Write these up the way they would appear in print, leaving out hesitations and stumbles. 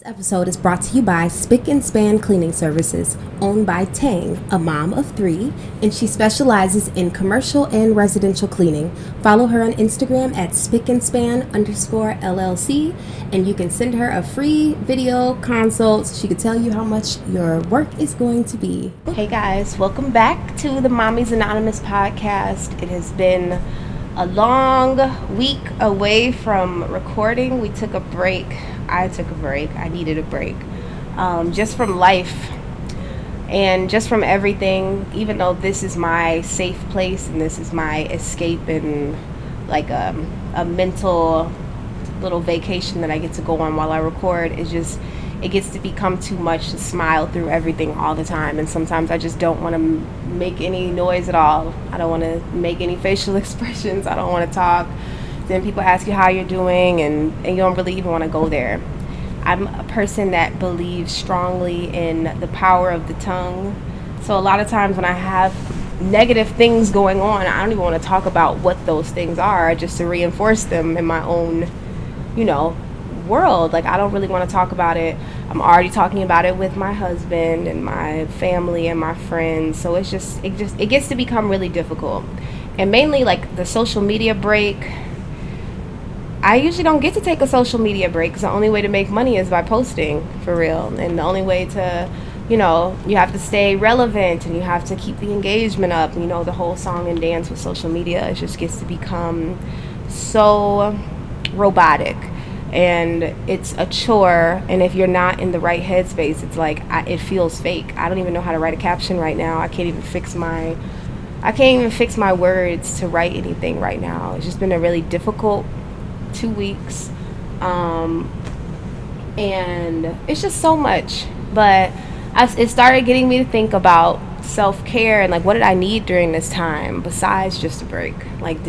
Episode is brought to you by Spick and Span Cleaning Services, owned by Tang, a mom of 3, and she specializes in commercial and residential cleaning. Follow her on Instagram at spickandSpan_LLC, and you can send her a free video consult so she can tell you how much your work is going to be. Hey guys, welcome back to the Mommy's Anonymous podcast. It has been a long week away from recording. We took a break. I took a break. I needed a break. Just from life and just from everything, even though this is my safe place and this is my escape and like a mental little vacation that I get to go on while I record, it gets to become too much to smile through everything all the time. And sometimes I just don't want to make any noise at all. I don't want to make any facial expressions. I don't want to talk. Then people ask you how you're doing, and you don't really even want to go there. I'm a person that believes strongly in the power of the tongue. So a lot of times when I have negative things going on, I don't even want to talk about what those things are, just to reinforce them in my own, world. Like, I don't really want to talk about it. I'm already talking about it with my husband and my family and my friends. So it gets to become really difficult. And mainly like the social media break, I usually don't get to take a social media break because the only way to make money is by posting, for real. And the only way to, you have to stay relevant and you have to keep the engagement up. The whole song and dance with social media, it just gets to become so robotic. And it's a chore, and if you're not in the right headspace, it's like it feels fake. I don't even know how to write a caption right now. I can't even fix my words to write anything right now. It's just been a really difficult 2 weeks, and it's just so much. But it started getting me to think about self-care and like, what did I need during this time besides just a break? Like,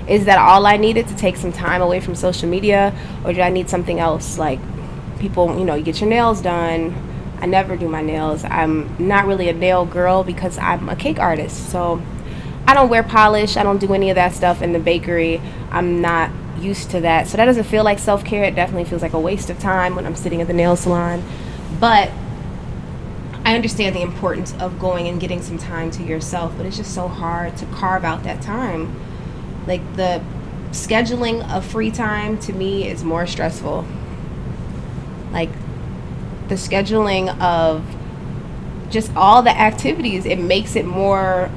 is that all I needed, to take some time away from social media, or did I need something else? Like, people, you get your nails done. I never do my nails. I'm not really a nail girl because I'm a cake artist, so I don't wear polish. I don't do any of that stuff in the bakery. I'm not used to that, so that doesn't feel like self-care. It definitely feels like a waste of time when I'm sitting at the nail salon. But I understand the importance of going and getting some time to yourself, but it's just so hard to carve out that time. Like, the scheduling of free time to me is more stressful. Like, the scheduling of just all the activities, it makes it more,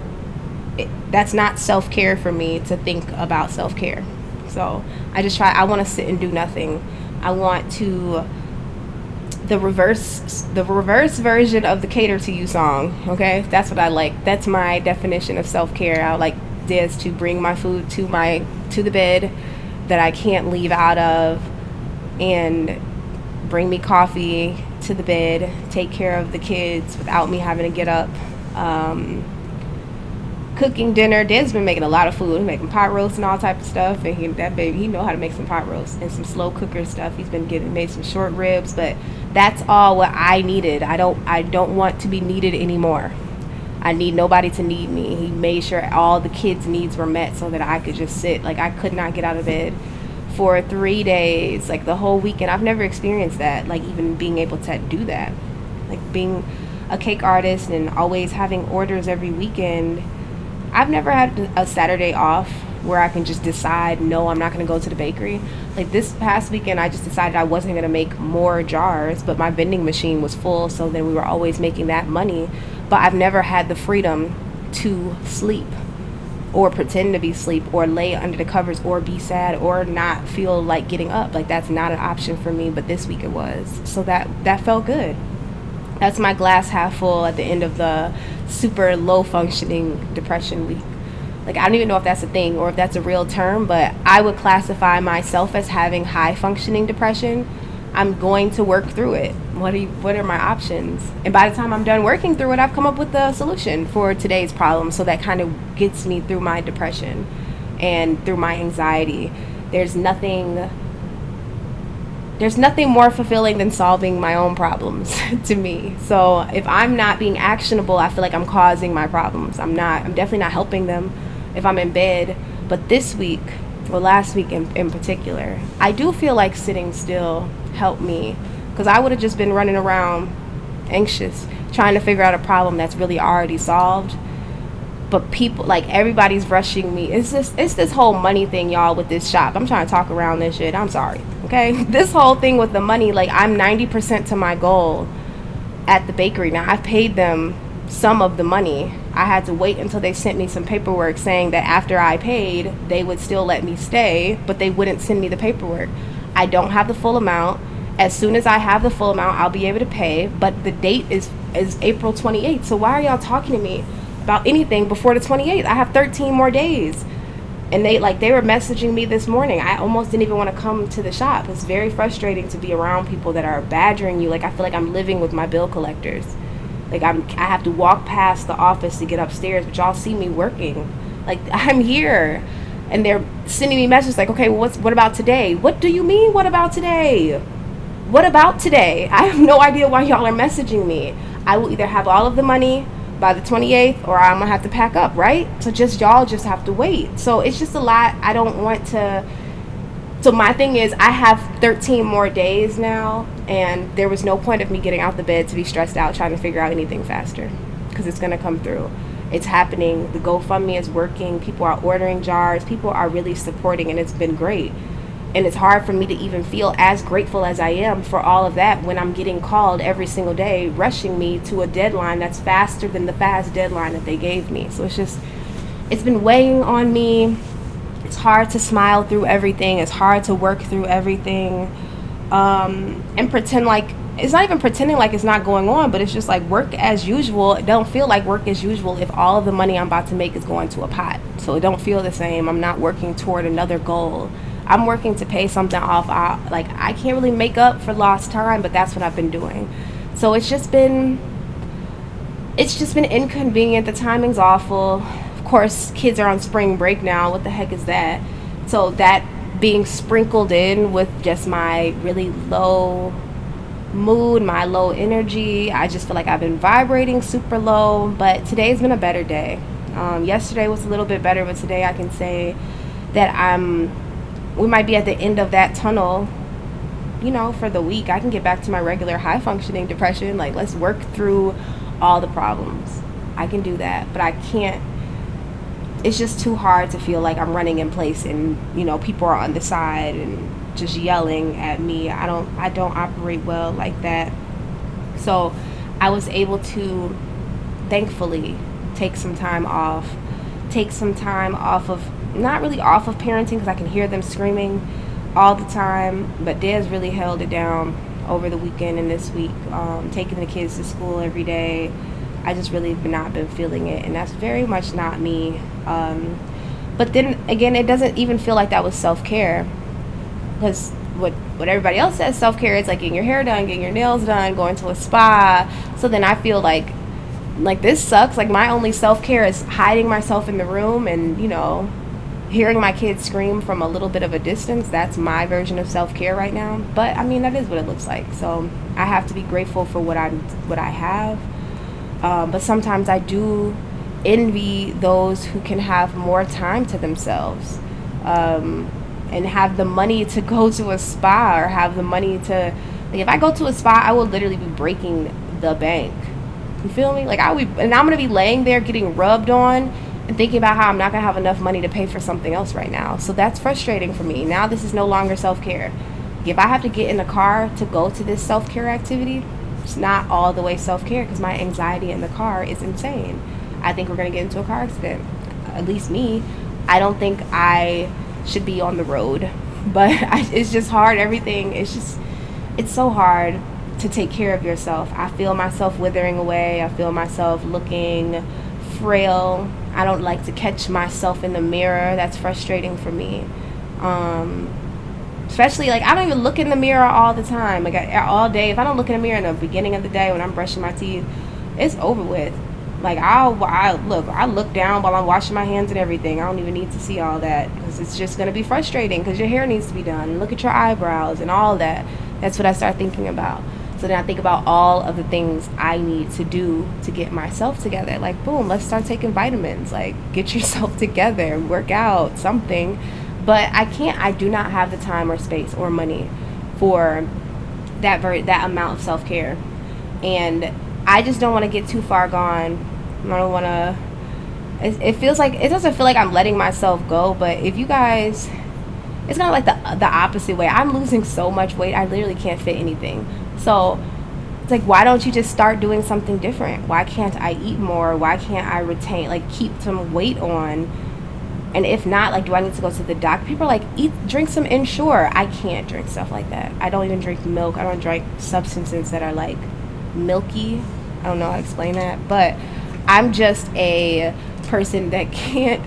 that's not self-care for me to think about self-care. So I want to sit and do nothing. I want to, the reverse version of the Cater to You song, okay? That's what I like. That's my definition of self-care. I like this, to bring my food to the bed that I can't leave out of, and bring me coffee to the bed, take care of the kids without me having to get up, cooking dinner. Dad's been making a lot of food. He's making pot roast and all type of stuff, and he know how to make some pot roast and some slow cooker stuff. He's been made some short ribs, but that's all what I needed. I don't want to be needed anymore. I need nobody to need me. He made sure all the kids' needs were met so that I could just sit. Like, I could not get out of bed for 3 days, like the whole weekend. I've never experienced that, like even being able to do that. Like, being a cake artist and always having orders every weekend, I've never had a Saturday off where I can just decide, no, I'm not going to go to the bakery. Like, this past weekend, I just decided I wasn't going to make more jars, but my vending machine was full, so then we were always making that money. But I've never had the freedom to sleep or pretend to be asleep or lay under the covers or be sad or not feel like getting up. Like, that's not an option for me, but this week it was. So that felt good. That's my glass half full at the end of the super low functioning depression week. Like, I don't even know if that's a thing or if that's a real term, but I would classify myself as having high functioning depression. I'm going to work through it. What are my options? And by the time I'm done working through it, I've come up with the solution for today's problem. So that kind of gets me through my depression and through my anxiety. There's nothing more fulfilling than solving my own problems to me. So if I'm not being actionable, I feel like I'm causing my problems. I'm definitely not helping them if I'm in bed. But this week, or last week in particular, I do feel like sitting still helped me because I would have just been running around anxious trying to figure out a problem that's really already solved. But people, like, everybody's rushing me. It's this whole money thing, y'all, with this shop. I'm trying to talk around this shit. I'm sorry, okay? This whole thing with the money, like, I'm 90% to my goal at the bakery. Now, I've paid them some of the money. I had to wait until they sent me some paperwork saying that after I paid, they would still let me stay, but they wouldn't send me the paperwork. I don't have the full amount. As soon as I have the full amount, I'll be able to pay, but the date is April 28th. So why are y'all talking to me about anything before the 28th? I have 13 more days. And they were messaging me this morning. I almost didn't even want to come to the shop. It's very frustrating to be around people that are badgering you. Like, I feel like I'm living with my bill collectors. Like, I have to walk past the office to get upstairs, but y'all see me working. Like, I'm here. And they're sending me messages like, okay, well, what about today? What do you mean, what about today? What about today? I have no idea why y'all are messaging me. I will either have all of the money by the 28th or I'm gonna have to pack up, right? So y'all just have to wait. So it's just a lot. I don't want to. So my thing is, I have 13 more days now, and there was no point of me getting out the bed to be stressed out trying to figure out anything faster, because it's gonna come through. It's happening. The GoFundMe is working. People are ordering jars. People are really supporting, and it's been great. And it's hard for me to even feel as grateful as I am for all of that when I'm getting called every single day, rushing me to a deadline that's faster than the fast deadline that they gave me. So it's been weighing on me. It's hard to smile through everything. It's hard to work through everything. And pretend like, it's not even pretending like it's not going on, but it's just like work as usual. It don't feel like work as usual if all of the money I'm about to make is going to a pot. So it don't feel the same. I'm not working toward another goal. I'm working to pay something off. I can't really make up for lost time, but that's what I've been doing. So it's just been inconvenient. The timing's awful. Of course, kids are on spring break now. What the heck is that? So that being sprinkled in with just my really low mood, my low energy, I just feel like I've been vibrating super low. But today's been a better day. Yesterday was a little bit better, but today I can say that we might be at the end of that tunnel, for the week. I can get back to my regular high functioning depression. Like, let's work through all the problems. I can do that, but I can't. It's just too hard to feel like I'm running in place and, people are on the side and just yelling at me. I don't operate well like that. So I was able to, thankfully, take some time off of, not really off of parenting, because I can hear them screaming all the time, but Des really held it down over the weekend and this week, taking the kids to school every day. I just really not been feeling it, and that's very much not me. But then again, it doesn't even feel like that was self-care, because what everybody else says self-care is like getting your hair done, getting your nails done, going to a spa. So then I feel like this sucks. Like, my only self-care is hiding myself in the room and hearing my kids scream from a little bit of a distance. That's my version of self-care right now. But I mean, that is what it looks like. So I have to be grateful for what I have. But sometimes I do envy those who can have more time to themselves, and have the money to go to a spa, or have the money to, like, if I go to a spa, I will literally be breaking the bank. You feel me? Like, and I'm gonna be laying there getting rubbed on and thinking about how I'm not going to have enough money to pay for something else right now. So that's frustrating for me. Now this is no longer self-care. If I have to get in a car to go to this self-care activity, it's not all the way self-care, because my anxiety in the car is insane. I think we're going to get into a car accident. At least me. I don't think I should be on the road. But it's just hard. Everything, it's so hard to take care of yourself. I feel myself withering away. I feel myself looking frail. I don't like to catch myself in the mirror. That's frustrating for me. Especially, like, I don't even look in the mirror all the time. Like, all day. If I don't look in the mirror in the beginning of the day when I'm brushing my teeth, it's over with. Like, I look down while I'm washing my hands and everything. I don't even need to see all that, because it's just going to be frustrating, because your hair needs to be done. Look at your eyebrows and all that. That's what I start thinking about. So then I think about all of the things I need to do to get myself together. Like, boom, let's start taking vitamins. Like, get yourself together, work out, something. But I do not have the time or space or money for that amount of self-care. And I just don't want to get too far gone. I don't want to, it feels like, it doesn't feel like I'm letting myself go, but if you guys, it's kind of like the opposite way. I'm losing so much weight, I literally can't fit anything. So it's like, why don't you just start doing something different? Why can't I eat more? Why can't I retain, like, keep some weight on? And if not, like, do I need to go to the doctor? People are like, drink some Ensure. I can't drink stuff like that. I don't even drink milk. I don't drink substances that are like milky. I don't know how to explain that, but I'm just a person that can't,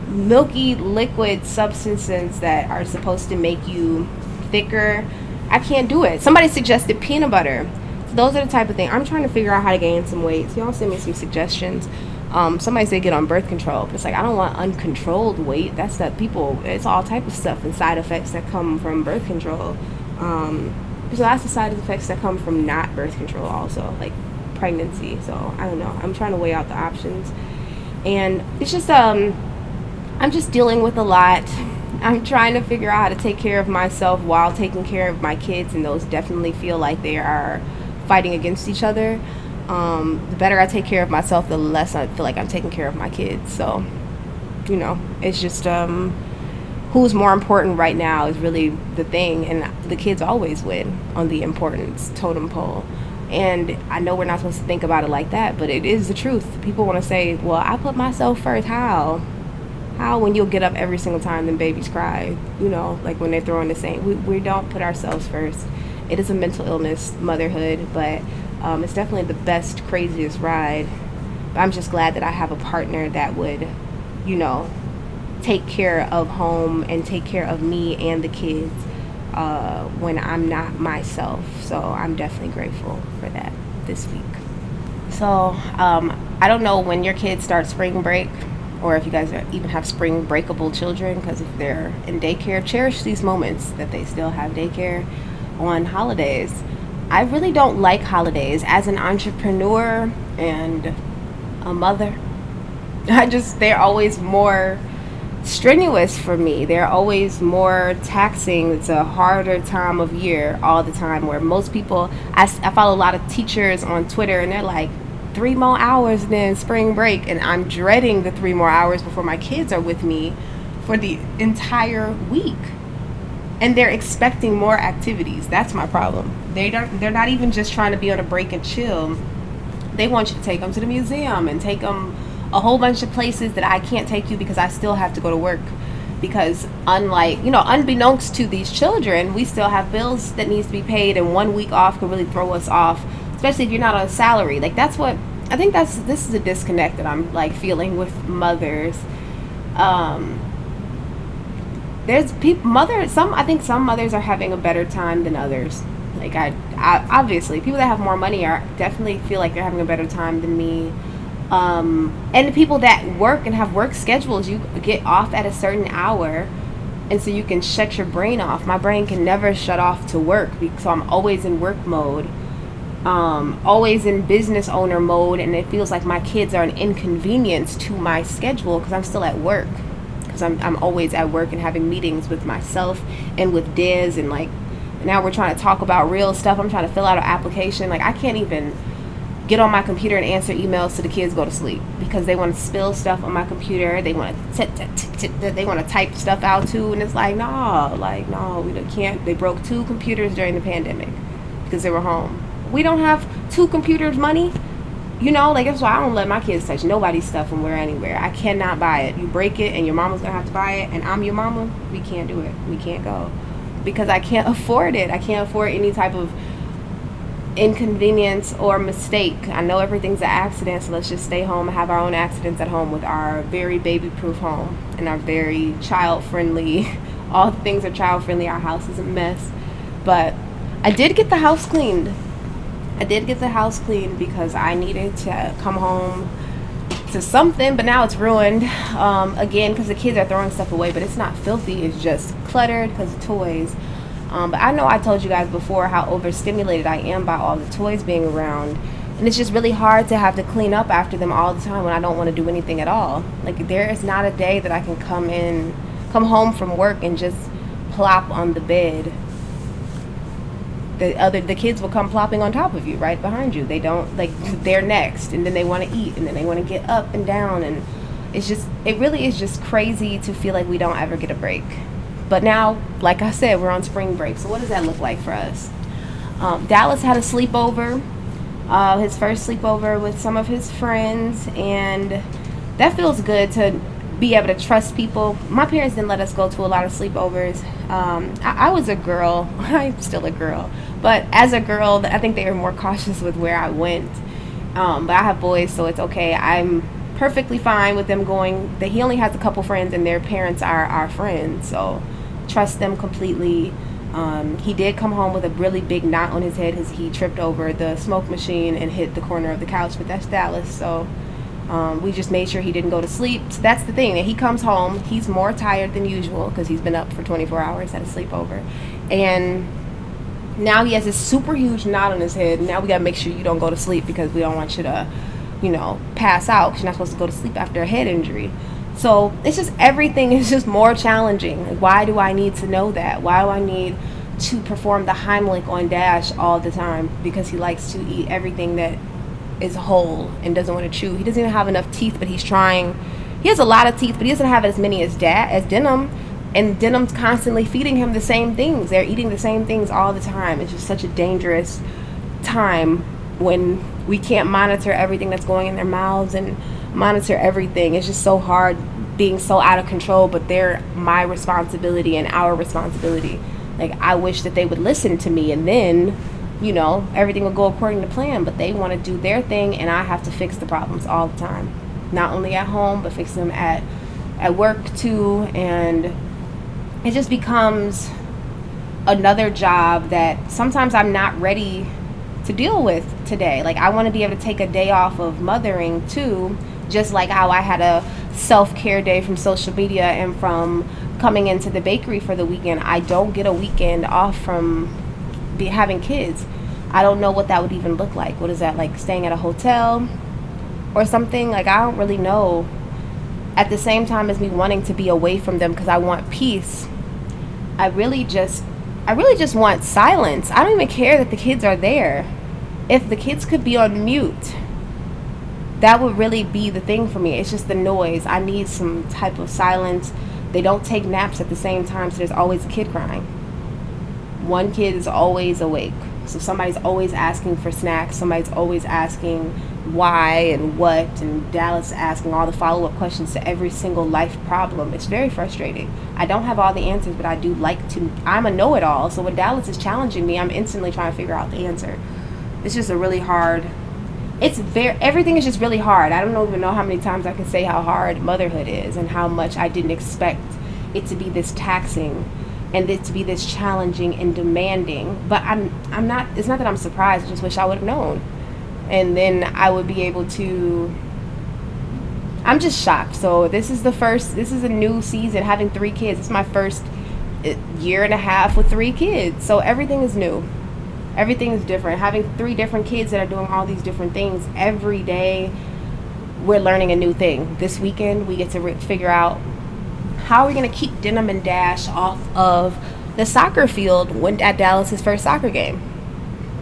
milky liquid substances that are supposed to make you thicker, I can't do it. Somebody suggested peanut butter. So those are the type of thing. I'm trying to figure out how to gain some weight. So y'all send me some suggestions. Somebody said get on birth control, but it's like, I don't want uncontrolled weight. That's that people, it's all type of stuff and side effects that come from birth control. There's lots of side effects that come from not birth control also, like pregnancy. So I don't know, I'm trying to weigh out the options, and it's just I'm just dealing with a lot. I'm trying to figure out how to take care of myself while taking care of my kids, and those definitely feel like they are fighting against each other. The better I take care of myself, the less I feel like I'm taking care of my kids. So, you know, it's just who's more important right now is really the thing, and the kids always win on the importance totem pole. And I know we're not supposed to think about it like that, but it is the truth. People want to say, well, I put myself first. How when you'll get up every single time then babies cry, you know, like when they're throwing the same, we don't put ourselves first. It is a mental illness, motherhood, but it's definitely the best, craziest ride. But I'm just glad that I have a partner that would, you know, take care of home and take care of me and the kids when I'm not myself. So I'm definitely grateful for that this week. So I don't know when your kids start spring break, or if you guys even have spring breakable children, because if they're in daycare, cherish these moments that they still have daycare on holidays. I really don't like holidays as an entrepreneur and a mother. They're always more strenuous for me. They're always more taxing. It's a harder time of year all the time, where most people, I follow a lot of teachers on Twitter, and they're like, 3 more hours and then spring break, and I'm dreading the 3 more hours before my kids are with me for the entire week. And they're expecting more activities. That's my problem. They're not even just trying to be on a break and chill. They want you to take them to the museum and take them a whole bunch of places that I can't take you because I still have to go to work. Because unbeknownst to these children, we still have bills that needs to be paid, and 1 week off could really throw us off, especially if you're not on a salary. Like, that's what I think, this is a disconnect that I'm like feeling with mothers. There's I think some mothers are having a better time than others. Like, I obviously people that have more money are definitely feel like they're having a better time than me. And the people that work and have work schedules, you get off at a certain hour, and so you can shut your brain off. My brain can never shut off to work, so I'm always in work mode, always in business owner mode, and it feels like my kids are an inconvenience to my schedule because I'm still at work, because I'm always at work and having meetings with myself and with Des, and like now we're trying to talk about real stuff. I'm trying to fill out an application. Like, I can't even get on my computer and answer emails till the kids go to sleep because they want to spill stuff on my computer. They want to they want to type stuff out too, and it's like, no, we can't. They broke 2 computers during the pandemic because they were home. We don't have 2 computers money, you know. Like, that's why I don't let my kids touch nobody's stuff when we're anywhere. I cannot buy it. You break it and your mama's gonna have to buy it, and I'm your mama. We can't do it. We can't go because I can't afford it. I can't afford any type of inconvenience or mistake. I know everything's an accident, so let's just stay home and have our own accidents at home with our very baby-proof home and our very child-friendly, all the things are child-friendly. Our house is a mess. But I did get the house cleaned. Because I needed to come home to something, but now it's ruined again because the kids are throwing stuff away, but it's not filthy, it's just cluttered because of toys. But I know I told you guys before how overstimulated I am by all the toys being around, and it's just really hard to have to clean up after them all the time when I don't want to do anything at all. Like, there is not a day that I can come home from work and just plop on the bed the kids will come plopping on top of you right behind you. They don't, like, they're next, and then they want to eat, and then they want to get up and down, and it really is just crazy to feel like we don't ever get a break. But now, like I said, we're on spring break. So what does that look like for us? Dallas had a sleepover, his first sleepover with some of his friends, and that feels good to be able to trust people. My parents didn't let us go to a lot of sleepovers. I was a girl. I'm still a girl. But as a girl, I think they were more cautious with where I went. But I have boys, so it's okay. I'm perfectly fine with them going. He only has a couple friends, and their parents are our friends, so trust them completely. He did come home with a really big knot on his head as he tripped over the smoke machine and hit the corner of the couch, but that's Dallas, so we just made sure he didn't go to sleep. So that's the thing, that he comes home, he's more tired than usual because he's been up for 24 hours at a sleepover, and now he has this super huge knot on his head. Now we gotta make sure you don't go to sleep because we don't want you to, pass out, because you're not supposed to go to sleep after a head injury. So it's just, everything is just more challenging. Like, why do I need to know that? Why do I need to perform the Heimlich on Dash all the time? Because he likes to eat everything that is whole and doesn't want to chew. He doesn't even have enough teeth, but he's trying. He has a lot of teeth, but he doesn't have as many as Denim. And Denim's constantly feeding him the same things. They're eating the same things all the time. It's just such a dangerous time when we can't monitor everything that's going in their mouths and monitor everything. It's just so hard being so out of control, but they're my responsibility and our responsibility. Like, I wish that they would listen to me, and then, everything will go according to plan, but they want to do their thing, and I have to fix the problems all the time. Not only at home, but fix them at work too, and it just becomes another job that sometimes I'm not ready to deal with today. Like, I want to be able to take a day off of mothering too, just like how I had a self-care day from social media and from coming into the bakery for the weekend. I don't get a weekend off from having kids. I don't know what that would even look like. What is that, like staying at a hotel or something? Like, I don't really know. At the same time as me wanting to be away from them because I want peace, I really just want silence. I don't even care that the kids are there. If the kids could be on mute, that would really be the thing for me. It's just the noise. I need some type of silence. They don't take naps at the same time, so there's always a kid crying. One kid is always awake. So somebody's always asking for snacks. Somebody's always asking why and what, and Dallas asking all the follow-up questions to every single life problem. It's very frustrating. I don't have all the answers, but I do like to. I'm a know-it-all, so when Dallas is challenging me, I'm instantly trying to figure out the answer. It's just a really hard. Everything is just really hard. I don't even know how many times I can say how hard motherhood is and how much I didn't expect it to be this taxing and it to be this challenging and demanding. But I'm not. It's not that I'm surprised. I just wish I would have known. And then I would be able to. I'm just shocked. So this is a new season, having 3 kids. It's my first year and a half with 3 kids. So everything is new. Everything is different. Having 3 different kids that are doing all these different things every day, we're learning a new thing. This weekend, we get to figure out how we're going to keep Denim and Dash off of the soccer field at Dallas's first soccer game.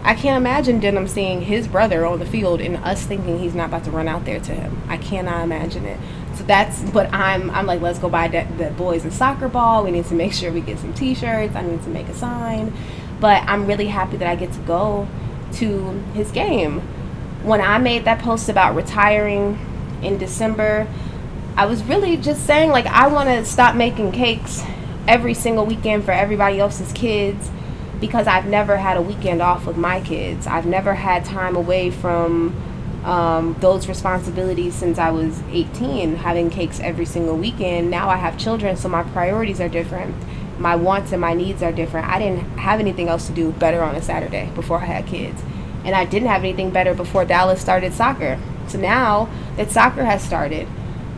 I can't imagine Denim seeing his brother on the field and us thinking he's not about to run out there to him. I cannot imagine it. So but I'm like, let's go buy the boys a soccer ball. We need to make sure we get some t-shirts. I need to make a sign. But I'm really happy that I get to go to his game. When I made that post about retiring in December, I was really just saying, like, I want to stop making cakes every single weekend for everybody else's kids, because I've never had a weekend off with my kids. I've never had time away from those responsibilities since I was 18, having cakes every single weekend. Now I have children, so my priorities are different. My wants and my needs are different. I didn't have anything else to do better on a Saturday before I had kids. And I didn't have anything better before Dallas started soccer. So now that soccer has started,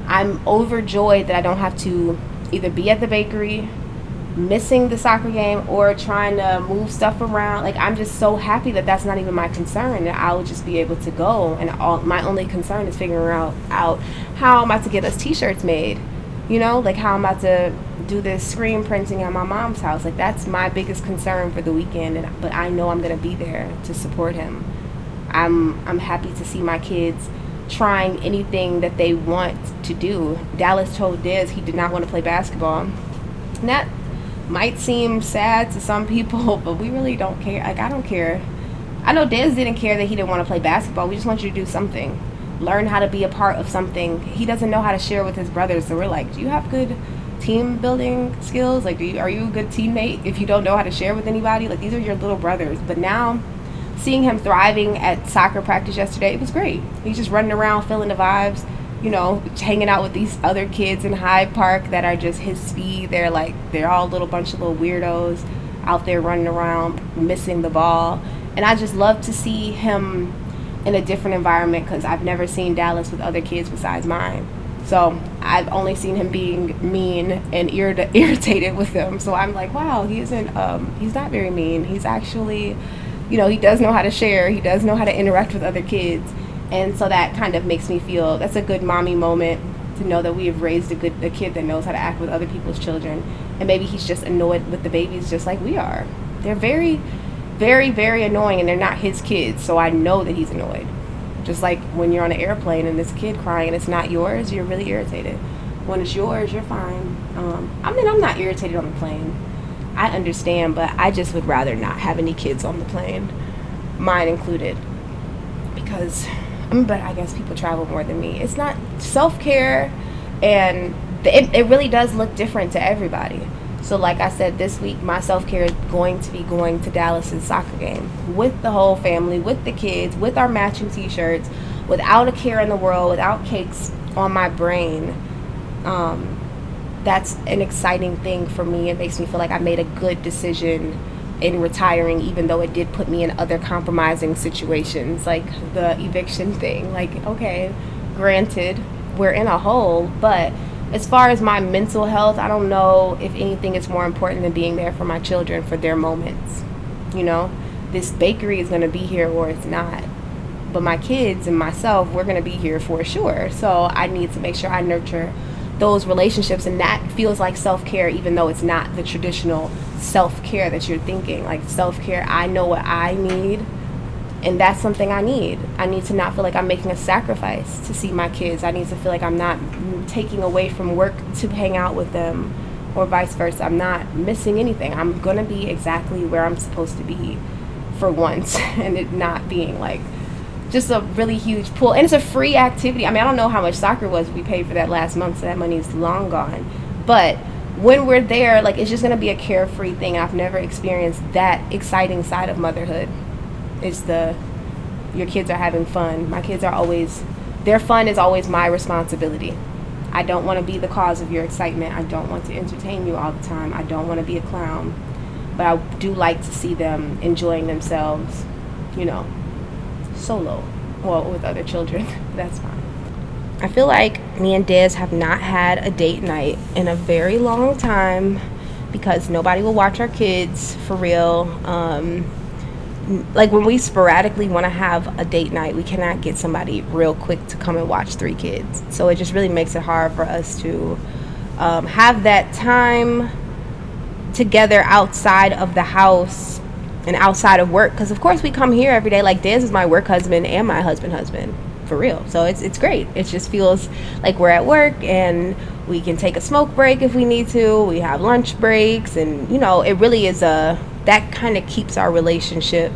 I'm overjoyed that I don't have to either be at the bakery, missing the soccer game, or trying to move stuff around. Like, I'm just so happy that that's not even my concern, that I'll just be able to go. And my only concern is figuring out how I'm about to get us t-shirts made. Like, how I'm about to do this screen printing at my mom's house. Like, that's my biggest concern for the weekend, but I know I'm going to be there to support him. I'm happy to see my kids trying anything that they want to do. Dallas told Diz he did not want to play basketball. And that might seem sad to some people, but we really don't care. Like, I don't care. I know Diz didn't care that he didn't want to play basketball. We just want you to do something. Learn how to be a part of something. He doesn't know how to share with his brothers, so we're like, do you have good team building skills? Like, are you a good teammate if you don't know how to share with anybody? Like, these are your little brothers. But now, seeing him thriving at soccer practice yesterday, it was great. He's just running around, feeling the vibes, you know, hanging out with these other kids in Hyde Park that are just his speed. They're all a little bunch of little weirdos out there running around, missing the ball. And I just love to see him in a different environment, because I've never seen Dallas with other kids besides mine. So I've only seen him being mean and irritated with them. So I'm like, wow, he's not very mean. He's actually, you know, he does know how to share. He does know how to interact with other kids. And so that kind of makes me feel that's a good mommy moment, to know that we have raised a kid that knows how to act with other people's children. And maybe he's just annoyed with the babies just like we are. They're very, very, very annoying, and they're not his kids. So I know that he's annoyed. Just like when you're on an airplane and this kid crying and it's not yours, you're really irritated. When it's yours, you're fine. I mean, I'm not irritated on the plane. I understand, but I just would rather not have any kids on the plane, mine included, because but I guess people travel more than me. It's not self-care, and it really does look different to everybody. So like I said, this week my self-care is going to be going to Dallas's soccer game with the whole family, with the kids, with our matching t-shirts, without a care in the world, without cakes on my brain. That's an exciting thing for me. It makes me feel like I made a good decision in retiring, even though it did put me in other compromising situations, like the eviction thing. Like, okay, granted, we're in a hole, but as far as my mental health, I don't know if anything is more important than being there for my children for their moments. You know, this bakery is going to be here or it's not. But my kids and myself, we're going to be here for sure. So I need to make sure I nurture those relationships, and that feels like self-care, even though it's not the traditional self-care that you're thinking. Like, self-care, I know what I need, and that's something I need. I need to not feel like I'm making a sacrifice to see my kids. I need to feel like I'm not taking away from work to hang out with them, or vice versa. I'm not missing anything. I'm going to be exactly where I'm supposed to be for once, and it not being like just a really huge pull. And it's a free activity. I mean, I don't know how much soccer was we paid for that last month, so that money is long gone. But when we're there, like, it's just going to be a carefree thing. I've never experienced that exciting side of motherhood. It's your kids are having fun. My kids are always, their fun is always my responsibility. I don't want to be the cause of your excitement. I don't want to entertain you all the time. I don't want to be a clown. But I do like to see them enjoying themselves, you know, solo, well, with other children. That's fine. I feel like me and Diz have not had a date night in a very long time, because nobody will watch our kids for real. Like, when we sporadically want to have a date night, we cannot get somebody real quick to come and watch 3 kids. So it just really makes it hard for us to have that time together outside of the house and outside of work, because of course we come here every day. Like, Diz is my work husband and my husband, for real. So it's great. It just feels like we're at work, and we can take a smoke break if we need to. We have lunch breaks, and you know, it really is that kind of keeps our relationship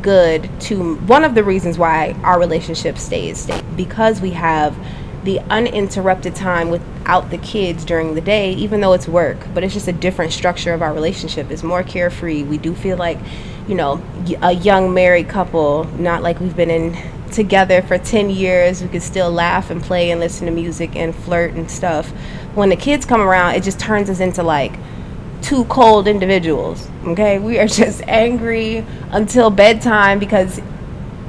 good. To one of the reasons why our relationship stays, because we have the uninterrupted time without the kids during the day, even though it's work. But it's just a different structure of our relationship. It's more carefree. We do feel like, you know, a young married couple, not like we've been together for 10 years. We could still laugh and play and listen to music and flirt and stuff. When the kids come around, it just turns us into like 2 cold individuals. Okay, we are just angry until bedtime, because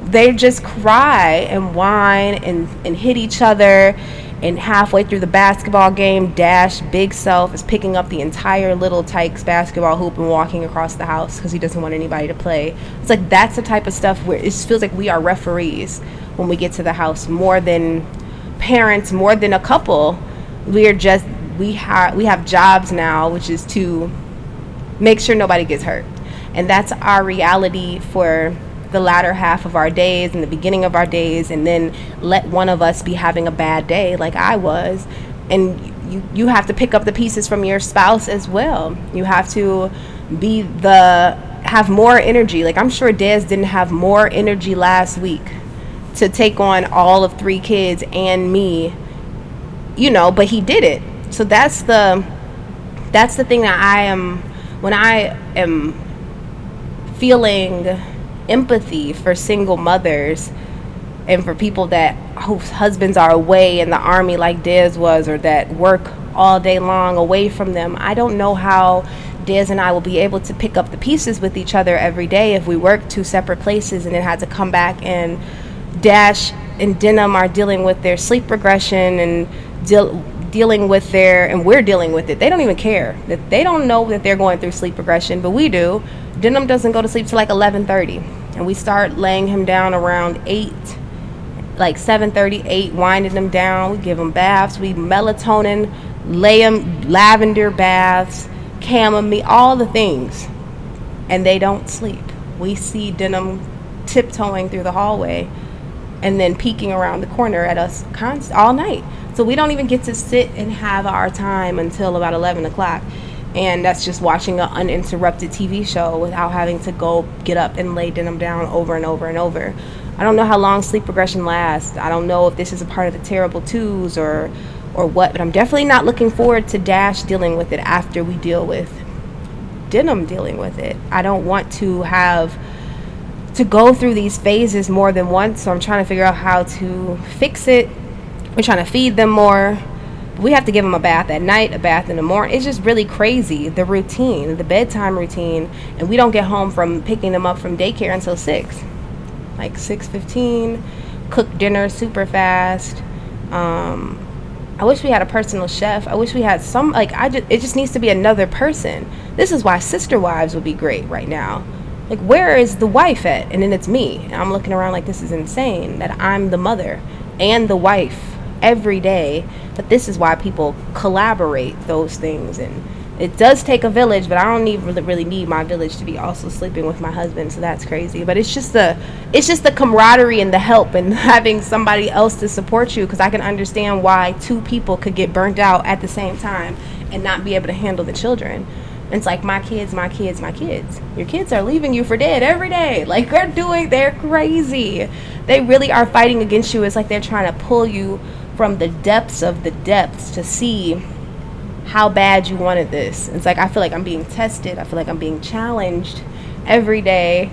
they just cry and whine and hit each other. And halfway through the basketball game, Dash, big self, is picking up the entire little Tykes basketball hoop and walking across the house because he doesn't want anybody to play. It's like, that's the type of stuff where it just feels like we are referees when we get to the house, more than parents, more than a couple. We are just we have jobs now, which is to make sure nobody gets hurt. And that's our reality for the latter half of our days and the beginning of our days, and then let one of us be having a bad day like I was, and you have to pick up the pieces from your spouse as well. You have to have more energy. Like, I'm sure Dez didn't have more energy last week to take on all of 3 kids and me, but he did it. So that's the thing that when I am feeling empathy for single mothers and for people whose husbands are away in the army like Dez was, or that work all day long away from them. I don't know how Dez and I will be able to pick up the pieces with each other every day if we work 2 separate places and then had to come back, and Dash and Denim are dealing with their sleep regression and dealing with and we're dealing with it. They don't even care. That they don't know that they're going through sleep regression, but we do. Denim doesn't go to sleep till like 11:30, and we start laying him down around 8, like 7:30, 8, winding him down. We give him baths. We melatonin, lay him lavender baths, chamomile, all the things, and they don't sleep. We see Denim tiptoeing through the hallway and then peeking around the corner at us all night. So we don't even get to sit and have our time until about 11 o'clock. And that's just watching an uninterrupted TV show without having to go get up and lay Denim down over and over and over. I don't know how long sleep regression lasts. I don't know if this is a part of the terrible twos or what, but I'm definitely not looking forward to Dash dealing with it after we deal with Denim dealing with it. I don't want to have to go through these phases more than once, so I'm trying to figure out how to fix it. We're trying to feed them more. We have to give them a bath at night, a bath in the morning. It's just really crazy, the routine, the bedtime routine, and we don't get home from picking them up from daycare until 6, like 6:15. Cook dinner super fast. I wish we had a personal chef. I wish we had it just needs to be another person. This is why Sister Wives would be great right now. Like, where is the wife at? And then it's me. And I'm looking around like, this is insane that I'm the mother and the wife every day. But this is why people collaborate those things. And it does take a village, but I don't really need my village to be also sleeping with my husband. So that's crazy. But it's just the camaraderie and the help and having somebody else to support you. Because I can understand why 2 people could get burnt out at the same time and not be able to handle the children. It's like, my kids. Your kids are leaving you for dead every day. Like, they're crazy. They really are fighting against you. It's like they're trying to pull you from the depths of the depths to see how bad you wanted this. It's like, I feel like I'm being tested. I feel like I'm being challenged every day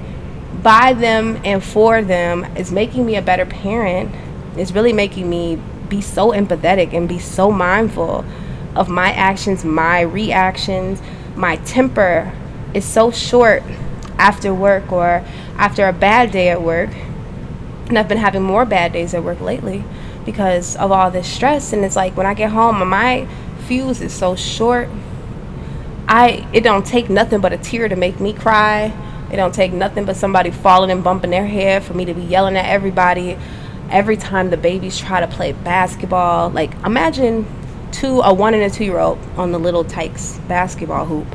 by them and for them. It's making me a better parent. It's really making me be so empathetic and be so mindful of my actions, my reactions. My temper is so short after work or after a bad day at work. And I've been having more bad days at work lately because of all this stress. And it's like, when I get home, my fuse is so short. It don't take nothing but a tear to make me cry. It don't take nothing but somebody falling and bumping their head for me to be yelling at everybody. Every time the babies try to play basketball, like, imagine a 1 and a 2-year-old on the little Tykes basketball hoop.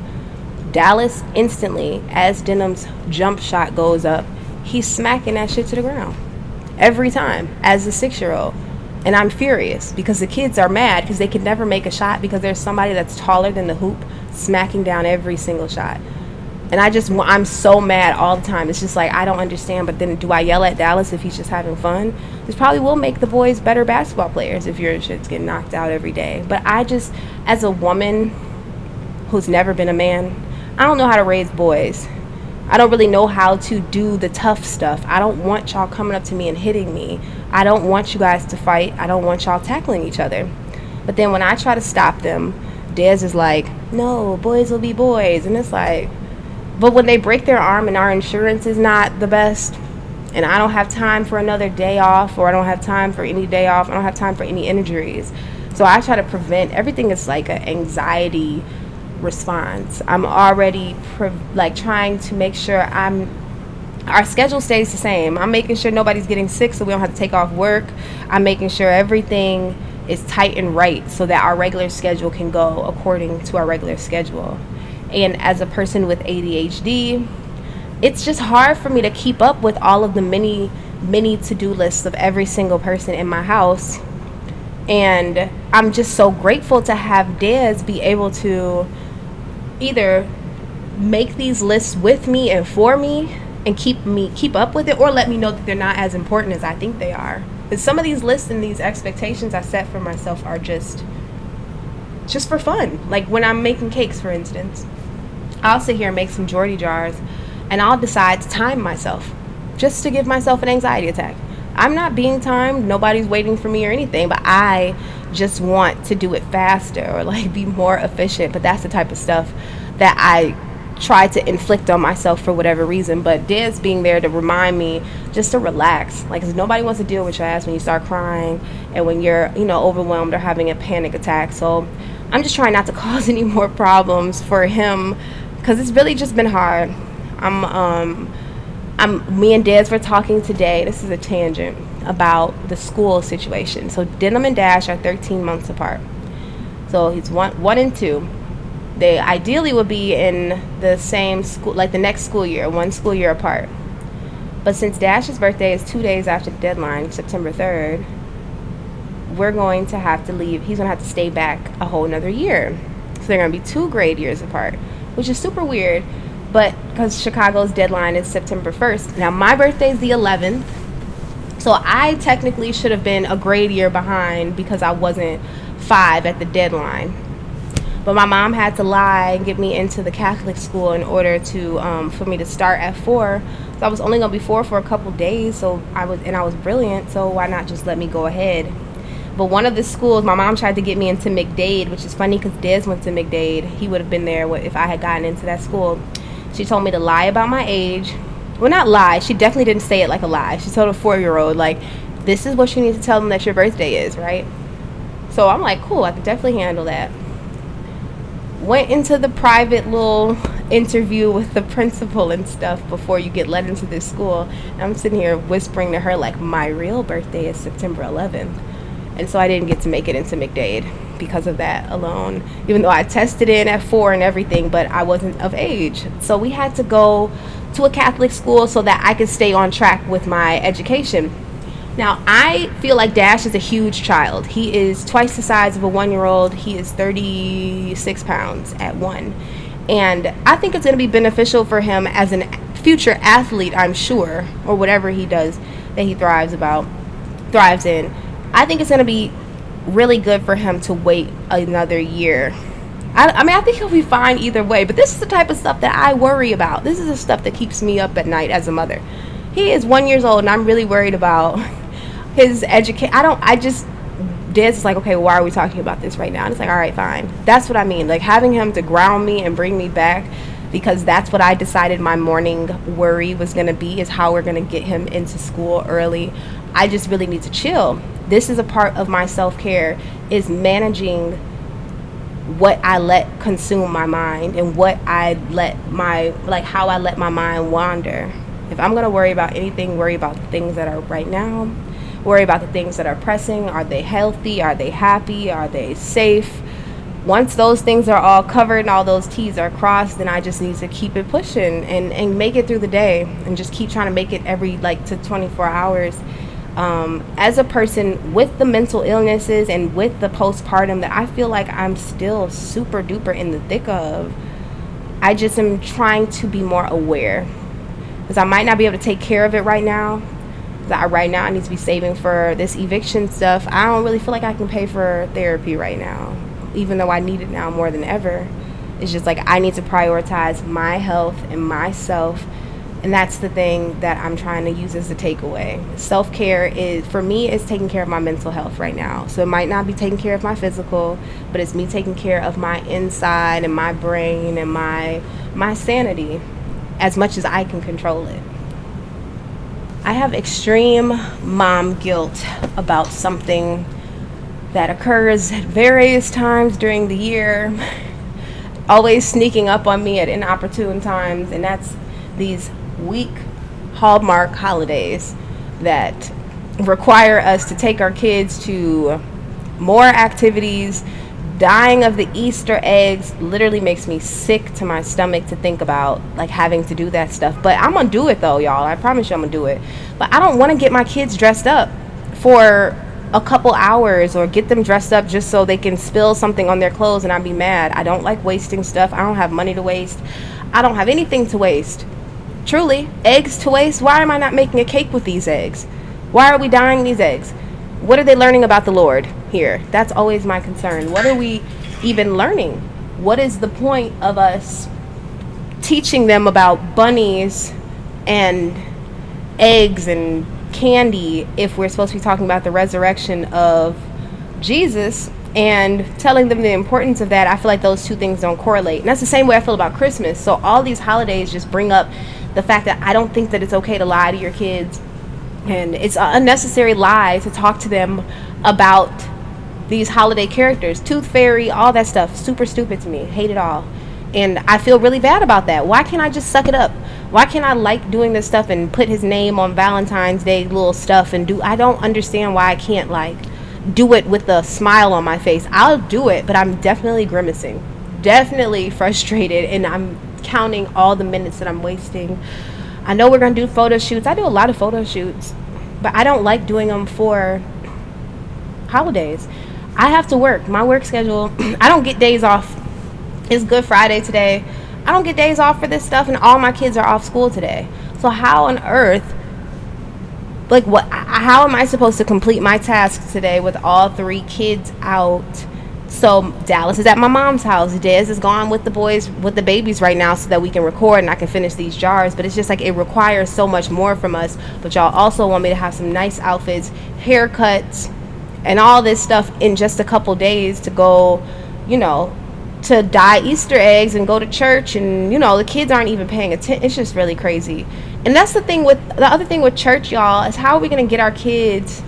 Dallas instantly, as Denim's jump shot goes up, he's smacking that shit to the ground every time as a 6-year-old. And I'm furious because the kids are mad because they can never make a shot because there's somebody that's taller than the hoop smacking down every single shot. And I'm so mad all the time. It's just like, I don't understand. But then, do I yell at Dallas if he's just having fun? This probably will make the boys better basketball players if your shit's getting knocked out every day. But as a woman who's never been a man, I don't know how to raise boys. I don't really know how to do the tough stuff. I don't want y'all coming up to me and hitting me. I don't want you guys to fight. I don't want y'all tackling each other. But then when I try to stop them, Dez is like, no, boys will be boys. And it's like, but when they break their arm and our insurance is not the best, and I don't have time for another day off, or I don't have time for any day off, I don't have time for any injuries. So I try to prevent everything. Is like an anxiety response. I'm already trying to make sure our schedule stays the same. I'm making sure nobody's getting sick so we don't have to take off work. I'm making sure everything is tight and right so that our regular schedule can go according to our regular schedule. And as a person with ADHD, it's just hard for me to keep up with all of the many to-do lists of every single person in my house. And I'm just so grateful to have Des be able to either make these lists with me and for me and keep up with it, or let me know that they're not as important as I think they are. Because some of these lists and these expectations I set for myself are just for fun. Like when I'm making cakes, for instance, I'll sit here and make some Jordyn jars, and I'll decide to time myself just to give myself an anxiety attack. I'm not being timed, nobody's waiting for me or anything, but I just want to do it faster or like be more efficient. But that's the type of stuff that I try to inflict on myself for whatever reason. But Des being there to remind me just to relax, like, 'cause nobody wants to deal with your ass when you start crying and when you're, overwhelmed or having a panic attack. So I'm just trying not to cause any more problems for him, because it's really just been hard. Me and Des were talking today, this is a tangent, about the school situation. So Denim and Dash are 13 months apart. So he's one and two. They ideally would be in the same school, like the next school year, one school year apart. But since Dash's birthday is 2 days after the deadline, September 3rd, we're going to have to leave. He's going to have to stay back a whole nother year. So they're going to be 2 grade years apart, which is super weird. But because Chicago's deadline is September 1st. Now, my birthday is the 11th. So I technically should have been a grade year behind because I wasn't 5 at the deadline. But my mom had to lie and get me into the Catholic school in order to for me to start at 4. So I was only going to be 4 for a couple days. So I was brilliant. So why not just let me go ahead? But one of the schools, my mom tried to get me into McDade, which is funny because Des went to McDade. He would have been there if I had gotten into that school. She told me to lie about my age. Well, not lie. She definitely didn't say it like a lie. She told a 4-year-old, like, this is what you need to tell them that your birthday is, right? So I'm like, cool, I can definitely handle that. Went into the private little interview with the principal and stuff before you get let into this school. And I'm sitting here whispering to her, like, my real birthday is September 11th. And so I didn't get to make it into McDade because of that alone, even though I tested in at 4 and everything, but I wasn't of age. So we had to go to a Catholic school so that I could stay on track with my education. Now, I feel like Dash is a huge child. He is twice the size of a 1-year-old. He is 36 pounds at 1. And I think it's going to be beneficial for him as a future athlete, I'm sure, or whatever he does that he thrives in. I think it's going to be really good for him to wait another year. I think he'll be fine either way, but this is the type of stuff that I worry about. This is the stuff that keeps me up at night as a mother. He is 1 year old and I'm really worried about his education. Des is like, okay, why are we talking about this right now? And it's like, all right, fine. That's what I mean. Like, having him to ground me and bring me back, because that's what I decided my morning worry was going to be, is how we're going to get him into school early. I just really need to chill. This is a part of my self-care, is managing what I let consume my mind and what I let how I let my mind wander. If I'm going to worry about anything, worry about the things that are right now. Worry about the things that are pressing. Are they healthy? Are they happy? Are they safe? Once those things are all covered and all those T's are crossed, then I just need to keep it pushing and make it through the day and just keep trying to make it every to 24 hours. As a person with the mental illnesses and with the postpartum that I feel like I'm still super duper in the thick of, I just am trying to be more aware, because I might not be able to take care of it right now. Right now I need to be saving for this eviction stuff. I don't really feel like I can pay for therapy right now, even though I need it now more than ever. It's just like I need to prioritize my health and myself. And that's the thing that I'm trying to use as the takeaway. Self-care is, for me, is taking care of my mental health right now. So it might not be taking care of my physical, but it's me taking care of my inside and my brain and my sanity as much as I can control it. I have extreme mom guilt about something that occurs at various times during the year, always sneaking up on me at inopportune times, and that's these weak Hallmark holidays that require us to take our kids to more activities. Dying of the Easter eggs literally makes me sick to my stomach to think about, like, having to do that stuff. But I'm gonna do it though, y'all. I promise you I'm gonna do it. But I don't want to get my kids dressed up for a couple hours, or get them dressed up just so they can spill something on their clothes and I'd be mad. I don't like wasting stuff. I don't have money to waste. I don't have anything to waste. Truly, eggs to waste. Why am I not making a cake with these eggs? Why are we dyeing these eggs? What are they learning about the Lord here? That's always my concern. What are we even learning? What is the point of us teaching them about bunnies and eggs and candy if we're supposed to be talking about the resurrection of Jesus and telling them the importance of that? I feel like those two things don't correlate. And that's the same way I feel about Christmas. So all these holidays just bring up the fact that I don't think that it's okay to lie to your kids. And it's an unnecessary lie to talk to them about these holiday characters. Tooth Fairy, all that stuff. Super stupid to me. Hate it all. And I feel really bad about that. Why can't I just suck it up? Why can't I like doing this stuff and put his name on Valentine's Day little stuff and do? I don't understand why I can't, like, do it with a smile on my face. I'll do it, but I'm definitely grimacing. Definitely frustrated. And I'm counting all the minutes that I'm wasting. I know we're going to do photo shoots. I do a lot of photo shoots, but I don't like doing them for holidays. I have to work. My work schedule, I don't get days off. It's Good Friday today. I don't get days off for this stuff, and all my kids are off school today. So how on earth, like, how am I supposed to complete my tasks today with all three kids out? So Dallas is at my mom's house. Dez is gone with the boys, with the babies right now, so that we can record and I can finish these jars. But it's just like, it requires so much more from us. But y'all also want me to have some nice outfits, haircuts, and all this stuff in just a couple days to go, to dye Easter eggs and go to church. And, the kids aren't even paying attention. It's just really crazy. And that's the other thing with church, y'all, is how are we going to get our kids?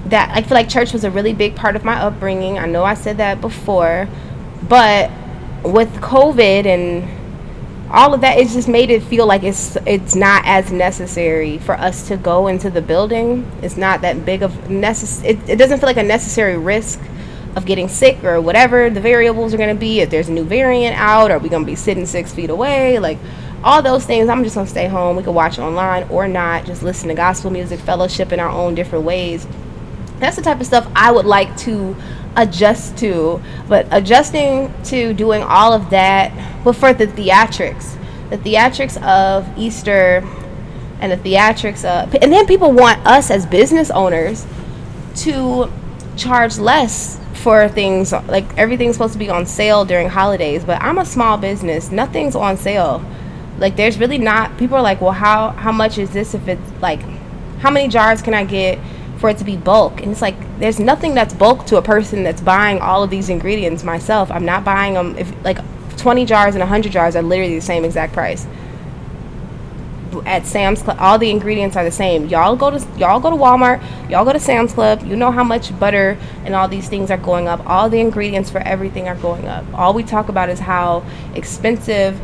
That I feel like church was a really big part of my upbringing. I know I said that before, but with COVID and all of that, it just made it feel like it's not as necessary for us to go into the building. It's not that big of it doesn't feel like a necessary risk of getting sick or whatever the variables are going to be. If there's a new variant out, are we going to be sitting 6 feet away? Like, all those things, I'm just going to stay home. We can watch online or not, just listen to gospel music, fellowship in our own different ways. That's the type of stuff I would like to adjust to. But adjusting to doing all of that, but for the theatrics of Easter and the theatrics of, and then people want us as business owners to charge less for things. Like, everything's supposed to be on sale during holidays, but I'm a small business. Nothing's on sale. Like, there's really not. People are like, well, how much is this? If it's like, how many jars can I get for it to be bulk? And it's like, there's nothing that's bulk to a person that's buying all of these ingredients myself. I'm not buying them. If like 20 jars and 100 jars are literally the same exact price at Sam's Club. All the ingredients are the same. Y'all go to Walmart, y'all go to Sam's Club, you know how much butter and all these things are going up. All the ingredients for everything are going up. All we talk about is how expensive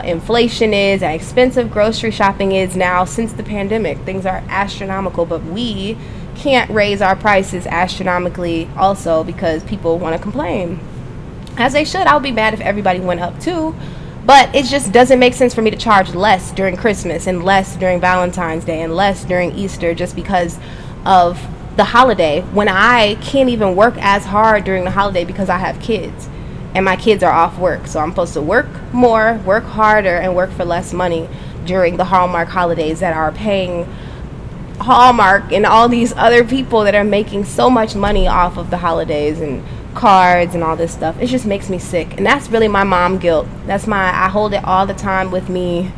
inflation is and expensive grocery shopping is now since the pandemic. Things are astronomical, but we can't raise our prices astronomically also because people want to complain, as they should. I would be mad if everybody went up too, but it just doesn't make sense for me to charge less during Christmas and less during Valentine's Day and less during Easter just because of the holiday, when I can't even work as hard during the holiday because I have kids and my kids are off work. So I'm supposed to work more, work harder, and work for less money during the Hallmark holidays that are paying Hallmark and all these other people that are making so much money off of the holidays and cards and all this stuff. It just makes me sick. And that's really my mom guilt. I hold it all the time with me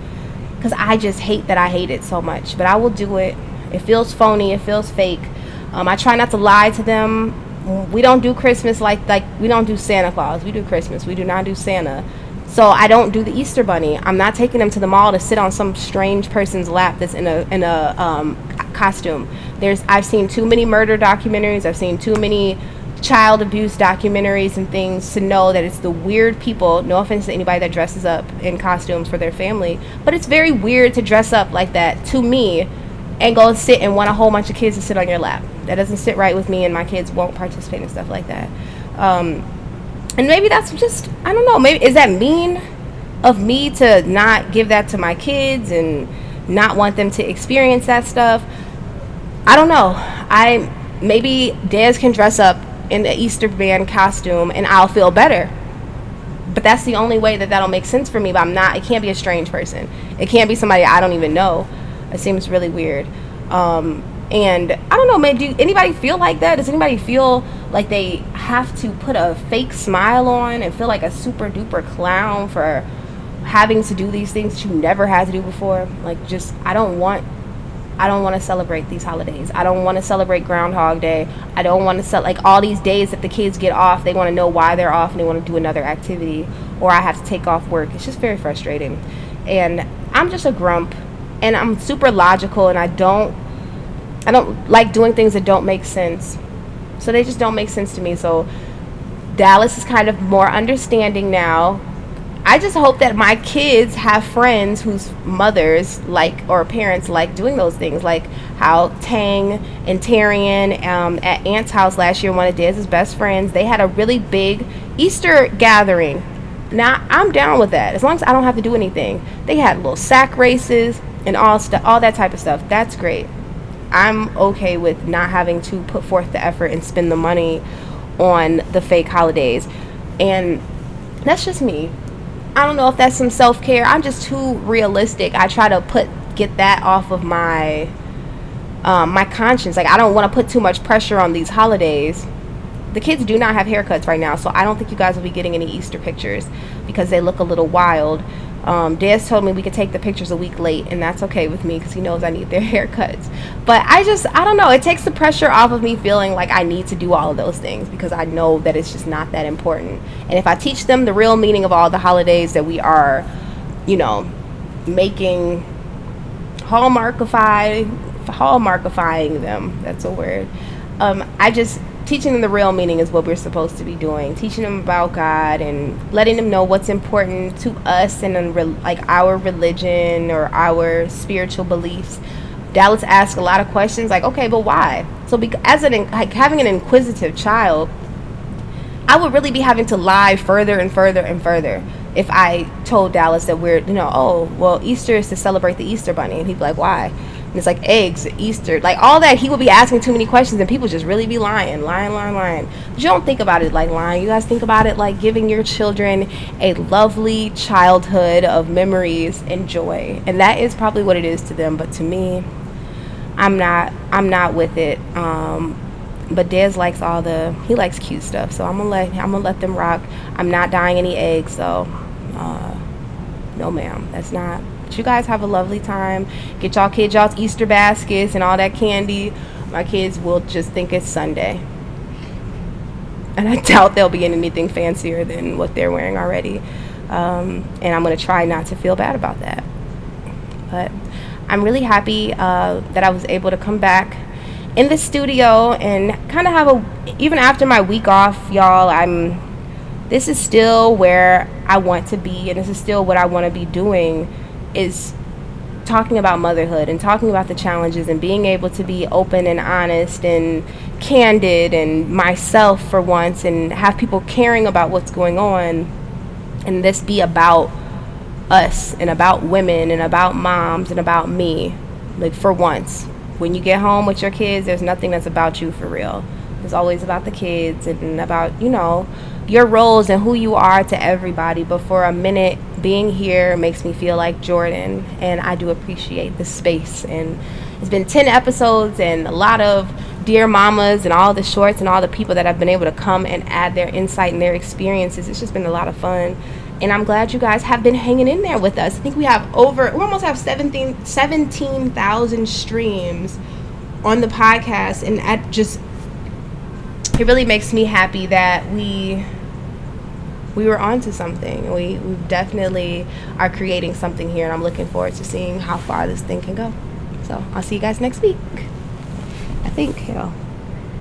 because I just hate that I hate it so much. But I will do it. It feels phony. It feels fake. I try not to lie to them. We don't do Christmas like we don't do Santa Claus. We do Christmas. We do not do Santa. So I don't do the Easter Bunny. I'm not taking them to the mall to sit on some strange person's lap that's in a costume. I've seen too many murder documentaries. I've seen too many child abuse documentaries and things to know that it's the weird people. No offense to anybody that dresses up in costumes for their family, but it's very weird to dress up like that to me and go sit and want a whole bunch of kids to sit on your lap. That doesn't sit right with me, and my kids won't participate in stuff like that. And maybe that's just, I don't know, maybe, is that mean of me to not give that to my kids and not want them to experience that stuff? I don't know. Maybe Dez can dress up in the Easter band costume and I'll feel better. But that's the only way that'll make sense for me. But it can't be a strange person. It can't be somebody I don't even know. It seems really weird. And I don't know, man, do anybody feel like that? Does anybody feel like they have to put a fake smile on and feel like a super duper clown for having to do these things that you never had to do before? Like, just, I don't want to celebrate these holidays. I don't want to celebrate Groundhog Day. I don't want to like all these days that the kids get off. They want to know why they're off and they want to do another activity, or I have to take off work. It's just very frustrating. And I'm just a grump, and I'm super logical, and I don't like doing things that don't make sense. So they just don't make sense to me. So Dallas is kind of more understanding now. I just hope that my kids have friends whose mothers like, or parents like doing those things, like how Tang and Tarian at Aunt's house last year, one of Dez's best friends, they had a really big Easter gathering. Now I'm down with that as long as I don't have to do anything. They had little sack races and all that type of stuff. That's great. I'm okay with not having to put forth the effort and spend the money on the fake holidays. And that's just me. I don't know if that's some self-care. I'm just too realistic. I try to get that off of my my conscience. Like, I don't want to put too much pressure on these holidays. The kids do not have haircuts right now, so I don't think you guys will be getting any Easter pictures because they look a little wild. Dez told me we could take the pictures a week late, and that's okay with me because he knows I need their haircuts. But I don't know. It takes the pressure off of me feeling like I need to do all of those things because I know that it's just not that important. And if I teach them the real meaning of all the holidays that we are, making hallmarkifying them, that's a word. Teaching them the real meaning is what we're supposed to be doing. Teaching them about God and letting them know what's important to us and like our religion or our spiritual beliefs. Dallas asked a lot of questions like, okay, but why? So having an inquisitive child, I would really be having to lie further and further and further if I told Dallas that we're, Easter is to celebrate the Easter bunny. And he'd be like, why? And it's like eggs, Easter, like all that. He would be asking too many questions and people just really be lying. But you don't think about it like lying. You guys think about it like giving your children a lovely childhood of memories and joy. And that is probably what it is to them. But to me, I'm not with it. But Dez likes he likes cute stuff. So I'm gonna let them rock. I'm not dyeing any eggs, so no ma'am, that's not. You guys have a lovely time. Get y'all kids y'all's Easter baskets and all that candy. My kids will just think it's Sunday, and I doubt they'll be in anything fancier than what they're wearing already. And I'm going to try not to feel bad about that. But I'm really happy that I was able to come back in the studio and kind of have even after my week off, y'all, this is still where I want to be, and this is still what I want to be doing, is talking about motherhood and talking about the challenges and being able to be open and honest and candid and myself for once, and have people caring about what's going on, and this be about us and about women and about moms and about me. Like, for once, when you get home with your kids, there's nothing that's about you for real. It's always about the kids and about, your roles and who you are to everybody. But for a minute, being here makes me feel like Jordyn, and I do appreciate the space. And it's been 10 episodes and a lot of dear mamas and all the shorts and all the people that have been able to come and add their insight and their experiences. It's just been a lot of fun, and I'm glad you guys have been hanging in there with us. I think we almost have 17,000 streams on the podcast, and it really makes me happy that we were onto something. We definitely are creating something here, and I'm looking forward to seeing how far this thing can go. So I'll see you guys next week, I think.